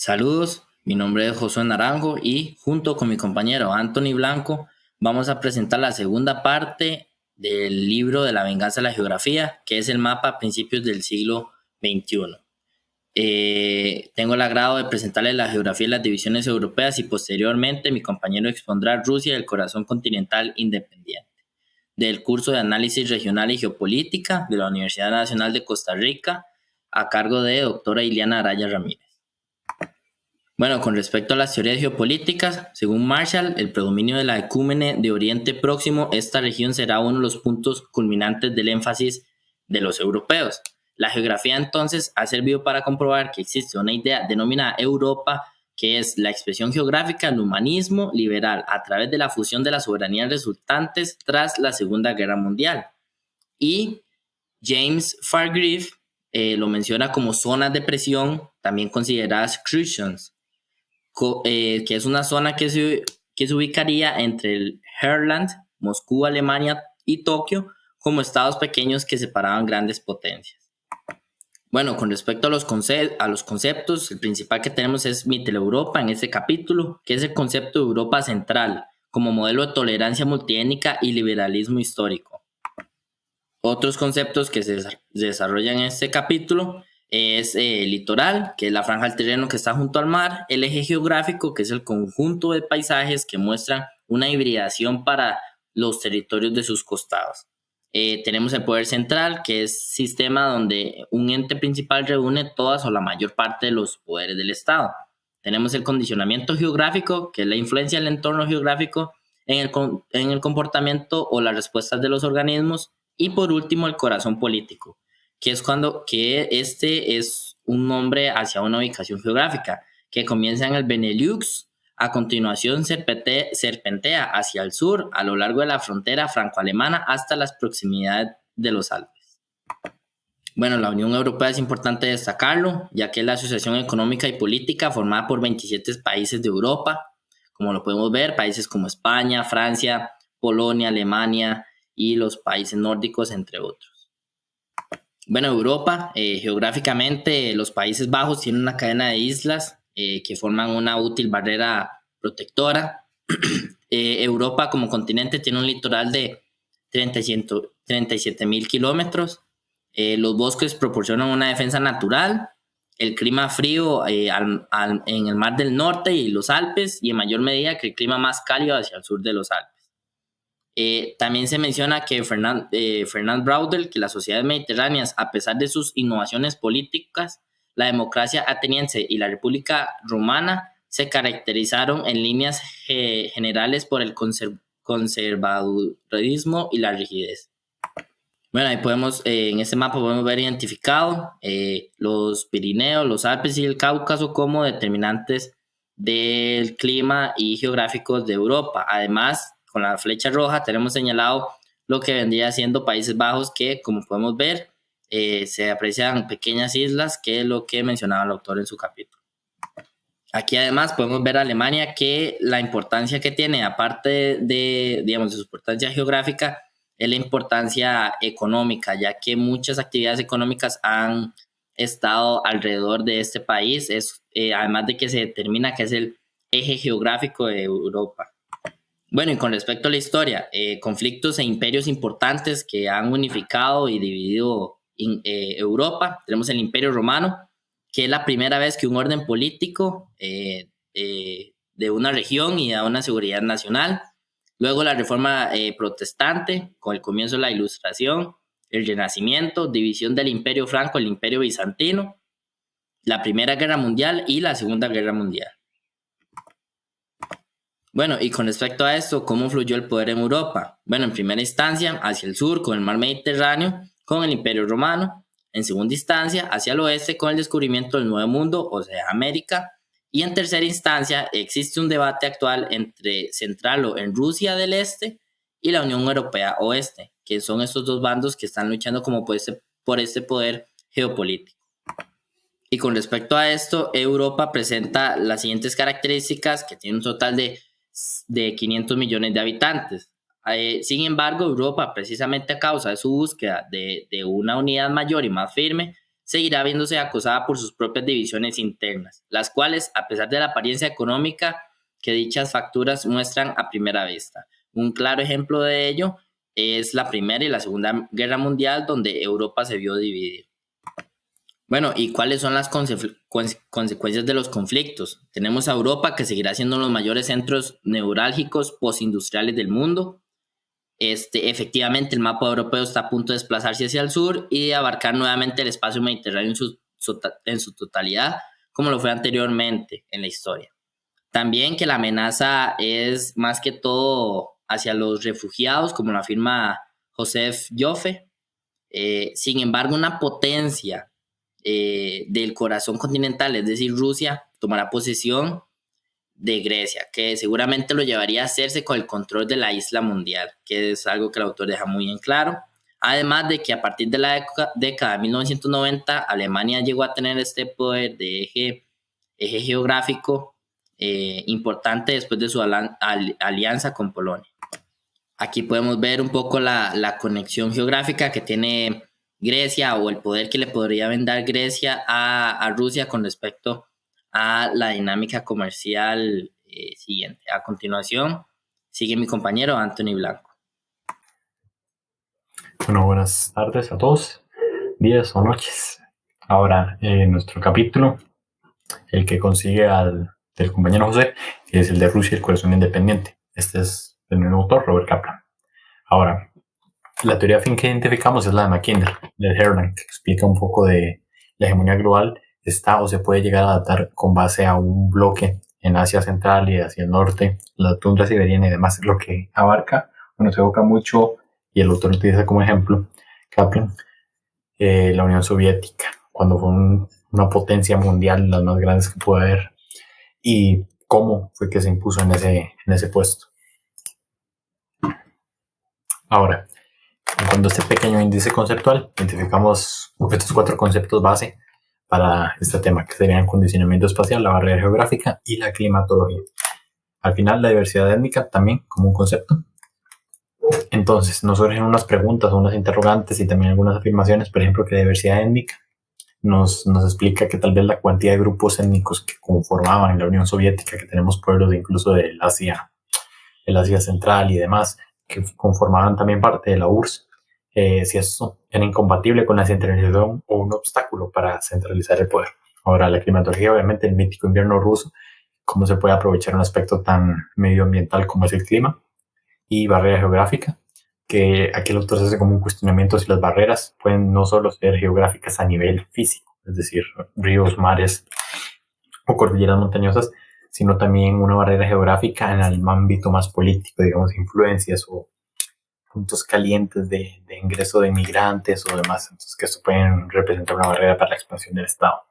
Saludos, mi nombre es Josué Naranjo y junto con mi compañero Anthony Blanco vamos a presentar la segunda parte del libro de la venganza de la geografía, que es el mapa a principios del siglo XXI. Tengo el agrado de presentarles la geografía y las divisiones europeas y posteriormente mi compañero expondrá Rusia y el corazón continental independiente del curso de análisis regional y geopolítica de la Universidad Nacional de Costa Rica a cargo de doctora Iliana Araya Ramírez. Bueno, con respecto a las teorías geopolíticas, según Marshall, el predominio de la ecúmene de Oriente Próximo, esta región será uno de los puntos culminantes del énfasis de los europeos. La geografía entonces ha servido para comprobar que existe una idea denominada Europa, que es la expresión geográfica del humanismo liberal a través de la fusión de las soberanías resultantes tras la Segunda Guerra Mundial. Y James Fargreave lo menciona como zonas de presión, también consideradas crucians, que es una zona que se ubicaría entre el Heartland, Moscú, Alemania y Tokio, como estados pequeños que separaban grandes potencias. Bueno, con respecto a los conceptos, el principal que tenemos es Mitteleuropa en este capítulo, que es el concepto de Europa central, como modelo de tolerancia multiétnica y liberalismo histórico. Otros conceptos que se desarrollan en este capítulo es el litoral, que es la franja del terreno que está junto al mar, el eje geográfico, que es el conjunto de paisajes que muestran una hibridación para los territorios de sus costados. Tenemos el poder central, que es sistema donde un ente principal reúne todas o la mayor parte de los poderes del Estado. Tenemos el condicionamiento geográfico, que es la influencia del entorno geográfico en el comportamiento o las respuestas de los organismos. Y por último, el corazón político, que este es un nombre hacia una ubicación geográfica, que comienza en el Benelux, a continuación serpentea hacia el sur, a lo largo de la frontera franco-alemana hasta las proximidades de los Alpes. Bueno, la Unión Europea es importante destacarlo, ya que es la asociación económica y política formada por 27 países de Europa, como lo podemos ver, países como España, Francia, Polonia, Alemania y los países nórdicos, entre otros. Bueno, Europa, geográficamente, los Países Bajos tienen una cadena de islas que forman una útil barrera protectora. Europa como continente tiene un litoral de 37.000 kilómetros. Los bosques proporcionan una defensa natural. El clima frío en el Mar del Norte y los Alpes, y en mayor medida que el clima más cálido hacia el sur de los Alpes. También se menciona que Fernand Braudel, que las sociedades mediterráneas, a pesar de sus innovaciones políticas, la democracia ateniense y la República Romana se caracterizaron en líneas generales por el conservadurismo y la rigidez. Bueno, ahí en este mapa podemos ver identificado los Pirineos, los Alpes y el Cáucaso como determinantes del clima y geográficos de Europa. Además, con la flecha roja tenemos señalado lo que vendría siendo Países Bajos, que como podemos ver se aprecian pequeñas islas, que es lo que mencionaba el autor en su capítulo. Aquí además podemos ver a Alemania, que la importancia que tiene, aparte de su importancia geográfica, es la importancia económica, ya que muchas actividades económicas han estado alrededor de este país, además de que se determina que es el eje geográfico de Europa. Bueno, y con respecto a la historia, conflictos e imperios importantes que han unificado y dividido Europa. Tenemos el Imperio Romano, que es la primera vez que un orden político de una región y da una seguridad nacional. Luego la Reforma protestante, con el comienzo de la Ilustración, el Renacimiento, división del Imperio Franco, el Imperio Bizantino, la Primera Guerra Mundial y la Segunda Guerra Mundial. Bueno, y con respecto a esto, ¿cómo fluyó el poder en Europa? Bueno, en primera instancia, hacia el sur, con el mar Mediterráneo, con el Imperio Romano. En segunda instancia, hacia el oeste, con el descubrimiento del Nuevo Mundo, o sea, América. Y en tercera instancia, existe un debate actual entre centrarlo en Rusia del Este y la Unión Europea Oeste, que son estos dos bandos que están luchando como por este poder geopolítico. Y con respecto a esto, Europa presenta las siguientes características, que tiene un total de 500 millones de habitantes. Sin embargo, Europa, precisamente a causa de su búsqueda de una unidad mayor y más firme, seguirá viéndose acosada por sus propias divisiones internas, las cuales, a pesar de la apariencia económica que dichas facturas muestran a primera vista. Un claro ejemplo de ello es la Primera y la Segunda Guerra Mundial, donde Europa se vio dividida. Bueno, ¿y cuáles son las consecuencias de los conflictos? Tenemos a Europa, que seguirá siendo uno de los mayores centros neurálgicos postindustriales del mundo. Efectivamente, el mapa europeo está a punto de desplazarse hacia el sur y de abarcar nuevamente el espacio mediterráneo en su totalidad, como lo fue anteriormente en la historia. También que la amenaza es más que todo hacia los refugiados, como lo afirma Joseph Joffe. Sin embargo, una potencia del corazón continental, es decir, Rusia, tomará posesión de Grecia, que seguramente lo llevaría a hacerse con el control de la isla mundial, que es algo que el autor deja muy en claro. Además de que a partir de la década de 1990, Alemania llegó a tener este poder de eje geográfico importante después de su alianza con Polonia. Aquí podemos ver un poco la conexión geográfica que tiene Grecia, o el poder que le podría dar Grecia a Rusia con respecto a la dinámica comercial siguiente. A continuación, sigue mi compañero Anthony Blanco. Bueno, buenas tardes a todos, días o noches. Ahora, nuestro capítulo, el que consigue del compañero José, que es el de Rusia y el corazón independiente. Este es el mismo autor, Robert Kaplan. Ahora, la teoría fin que identificamos es la de Mackinder, de Herland, que explica un poco de la hegemonía global. Está o se puede llegar a adaptar con base a un bloque en Asia Central y hacia el norte, la tundra siberiana y demás, lo que abarca, se evoca mucho, y el autor utiliza como ejemplo, Kaplan, la Unión Soviética, cuando fue una potencia mundial, las más grandes que puede haber, y cómo fue que se impuso en ese puesto. Ahora, cuando este pequeño índice conceptual, identificamos estos 4 conceptos base para este tema, que serían el condicionamiento espacial, la barrera geográfica y la climatología. Al final, la diversidad étnica también como un concepto. Entonces, nos surgen unas preguntas, unas interrogantes y también algunas afirmaciones. Por ejemplo, que la diversidad étnica nos explica que tal vez la cantidad de grupos étnicos que conformaban la Unión Soviética, que tenemos pueblos incluso del Asia Central y demás, que conformaban también parte de la URSS, si eso era incompatible con la centralización o un obstáculo para centralizar el poder. Ahora, la climatología, obviamente, el mítico invierno ruso, cómo se puede aprovechar un aspecto tan medioambiental como es el clima, y barrera geográfica, que aquí el autor se hace como un cuestionamiento si las barreras pueden no solo ser geográficas a nivel físico, es decir, ríos, mares o cordilleras montañosas, sino también una barrera geográfica en el ámbito más político, digamos, influencias o puntos calientes de ingreso de migrantes o demás, entonces que esto pueden representar una barrera para la expansión del Estado.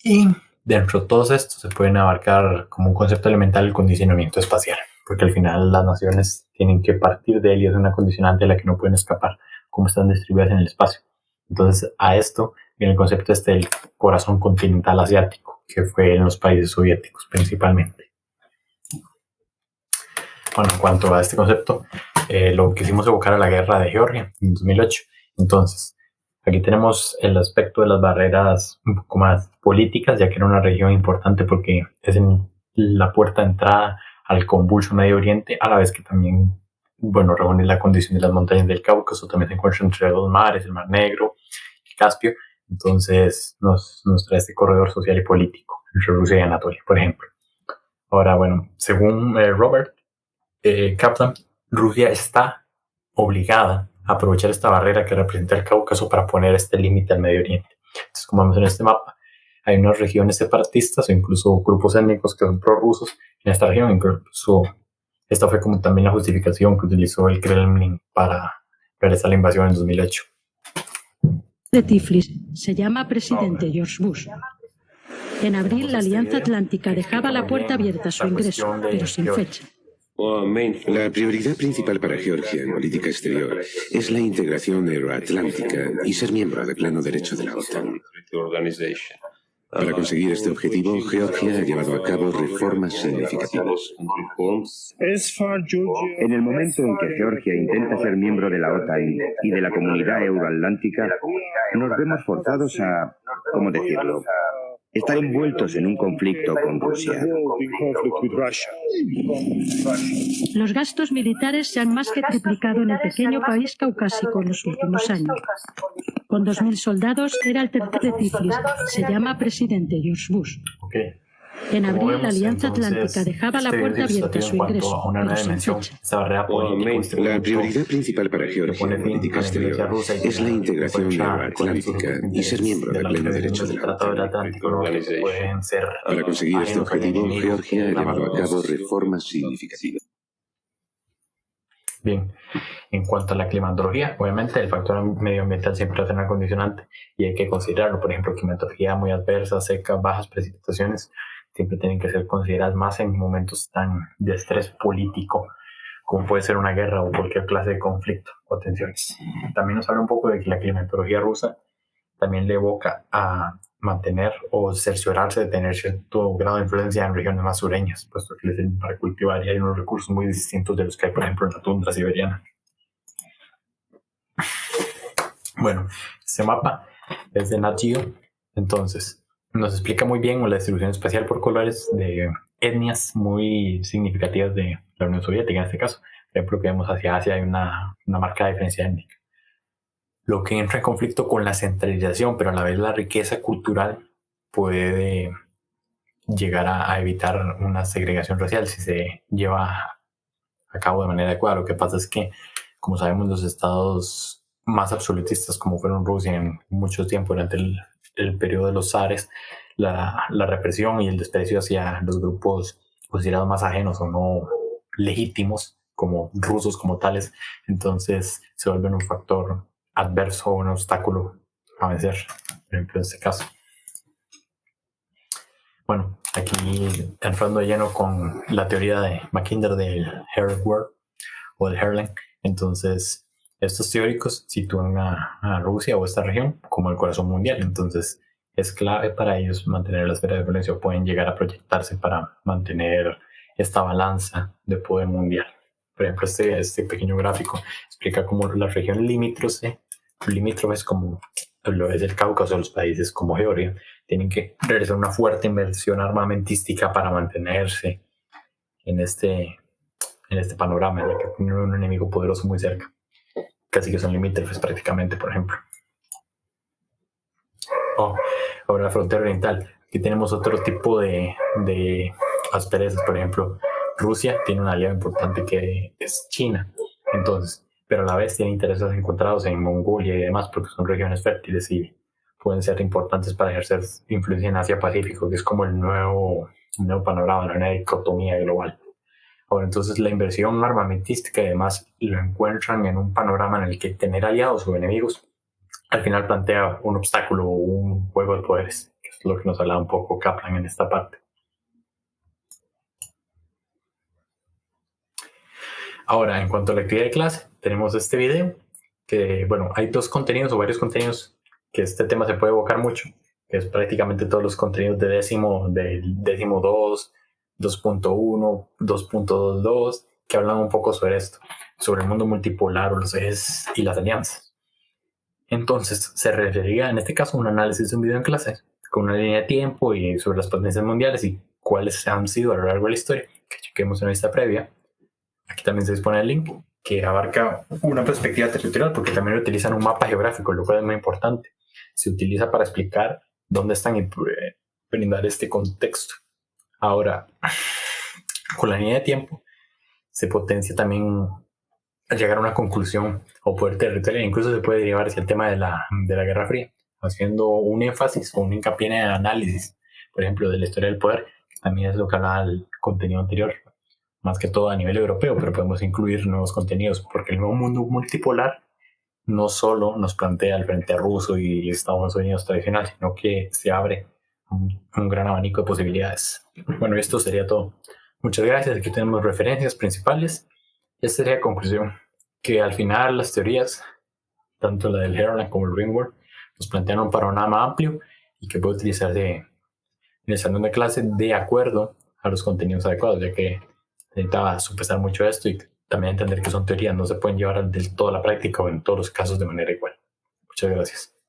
Y dentro de todos estos se pueden abarcar como un concepto elemental el condicionamiento espacial, porque al final las naciones tienen que partir de él y es una condicionante a la que no pueden escapar, como están distribuidas en el espacio. Entonces a esto viene el concepto del corazón continental asiático, que fue en los países soviéticos principalmente. Bueno, en cuanto a este concepto, lo quisimos evocar a la guerra de Georgia en 2008. Entonces, aquí tenemos el aspecto de las barreras un poco más políticas, ya que era una región importante porque es en la puerta de entrada al convulso Medio Oriente, a la vez que también, reúne la condición de las montañas del Cáucaso, también se encuentra entre los mares, el Mar Negro, el Caspio. Entonces nos trae este corredor social y político entre Rusia y Anatolia, por ejemplo. Ahora, según Robert Kaplan, Rusia está obligada a aprovechar esta barrera que representa el Cáucaso para poner este límite al Medio Oriente. Entonces, como vemos en este mapa, hay unas regiones separatistas o incluso grupos étnicos que son prorrusos en esta región. Incluso esta fue como también la justificación que utilizó el Kremlin para realizar la invasión en 2008. De Tiflis se llama presidente George Bush. En abril, la Alianza Atlántica dejaba la puerta abierta a su ingreso, pero sin fecha. La prioridad principal para Georgia en política exterior es la integración euroatlántica y ser miembro de pleno derecho de la OTAN. Para conseguir este objetivo, Georgia ha llevado a cabo reformas significativas. En el momento en que Georgia intenta ser miembro de la OTAN y de la Comunidad Euroatlántica, nos vemos forzados a, ¿cómo decirlo?, estar envueltos en un conflicto con Rusia. Los gastos militares se han más que triplicado en el pequeño país caucásico en los últimos años. Con 2.000 soldados era el tercer de Tiflis. Se llama presidente George Bush. Okay. En Como abril, la vemos, Alianza entonces, Atlántica dejaba la este puerta video abierta a su ilustrativo en cuanto ingreso, a una pero nueva sin dimensión, fecha. esa barrera política, este La punto prioridad principal para que Georgia pone en fin política a la influencia exterior rusa y es la integración euroatlántica y ser miembro de pleno derecho de la Tratado del OTAN. Atlántico Norte pueden ser Para conseguir este ajenos al objetivo, enemigo, Georgia ha llevado a llamarlos. cabo reformas significativas. Bien, en cuanto a la climatología, obviamente el factor medioambiental siempre va a ser una condicionante y hay que considerarlo. Por ejemplo, climatología muy adversa, seca, bajas precipitaciones, siempre tienen que ser consideradas más en momentos tan de estrés político como puede ser una guerra o cualquier clase de conflicto o tensiones. También nos habla un poco de que la climatología rusa también le evoca a mantener o cerciorarse de tener cierto grado de influencia en regiones más sureñas, puesto que les sirven para cultivar y hay unos recursos muy distintos de los que hay, por ejemplo, en la tundra siberiana. Bueno, este mapa es de Nat Geo, entonces nos explica muy bien la distribución espacial por colores de etnias muy significativas de la Unión Soviética en este caso. Por ejemplo, que vemos hacia Asia hay una marcada diferencia étnica. Lo que entra en conflicto con la centralización, pero a la vez la riqueza cultural puede llegar a evitar una segregación racial si se lleva a cabo de manera adecuada. Lo que pasa es que, como sabemos, los estados más absolutistas, como fueron Rusia en mucho tiempo durante el periodo de los zares, la represión y el desprecio hacia los grupos considerados más ajenos o no legítimos, como rusos como tales, entonces se vuelven un factor adverso o un obstáculo a vencer, por ejemplo, en este caso. Bueno, aquí entrando de lleno con la teoría de Mackinder del Herling World o del Herling, entonces estos teóricos sitúan a Rusia o esta región como el corazón mundial, entonces es clave para ellos mantener la esfera de influencia o pueden llegar a proyectarse para mantener esta balanza de poder mundial. Por ejemplo, este pequeño gráfico explica cómo las regiones limítrofes como lo es el Cáucaso, los países como Georgia, tienen que realizar una fuerte inversión armamentística para mantenerse en este panorama, ya que tienen un enemigo poderoso muy cerca. Casi que son limítrofes prácticamente, por ejemplo. Ahora la frontera oriental. Aquí tenemos otro tipo de asperezas. Por ejemplo, Rusia tiene un aliado importante que es China. Entonces, pero a la vez tiene intereses encontrados en Mongolia y demás porque son regiones fértiles y pueden ser importantes para ejercer influencia en Asia-Pacífico, que es como el nuevo panorama, una dicotomía global. Ahora, entonces la inversión armamentística y demás lo encuentran en un panorama en el que tener aliados o enemigos al final plantea un obstáculo o un juego de poderes, que es lo que nos hablaba un poco Kaplan en esta parte. Ahora, en cuanto a la actividad de clase, tenemos este video que, bueno, hay dos contenidos o varios contenidos que este tema se puede evocar mucho, que es prácticamente todos los contenidos del décimo 2, 2.1, 2.22, que hablan un poco sobre esto, sobre el mundo multipolar o los ejes y las alianzas. Entonces, se referiría en este caso a un análisis de un video en clase, con una línea de tiempo y sobre las potencias mundiales y cuáles han sido a lo largo de la historia, que chequemos en esta previa. Aquí también se dispone el link que abarca una perspectiva territorial porque también utilizan un mapa geográfico, lo cual es muy importante. Se utiliza para explicar dónde están y brindar este contexto. Ahora, con la línea de tiempo se potencia también llegar a una conclusión o poder territorial. Incluso se puede derivar hacia el tema de la Guerra Fría, haciendo un énfasis o un hincapié en el análisis, por ejemplo, de la historia del poder, que también es lo que hablaba el contenido anterior, más que todo a nivel europeo, pero podemos incluir nuevos contenidos, porque el nuevo mundo multipolar no solo nos plantea el frente ruso y Estados Unidos tradicional, sino que se abre un gran abanico de posibilidades. Bueno, esto sería todo. Muchas gracias. Aquí tenemos referencias principales. Esta sería la conclusión, que al final las teorías, tanto la del Herland como el Ringworld, nos plantean un panorama amplio y que puede utilizarse en el salón de clase de acuerdo a los contenidos adecuados, ya que necesitaba sopesar mucho esto y también entender que son teorías, no se pueden llevar del todo a la práctica o en todos los casos de manera igual. Muchas gracias.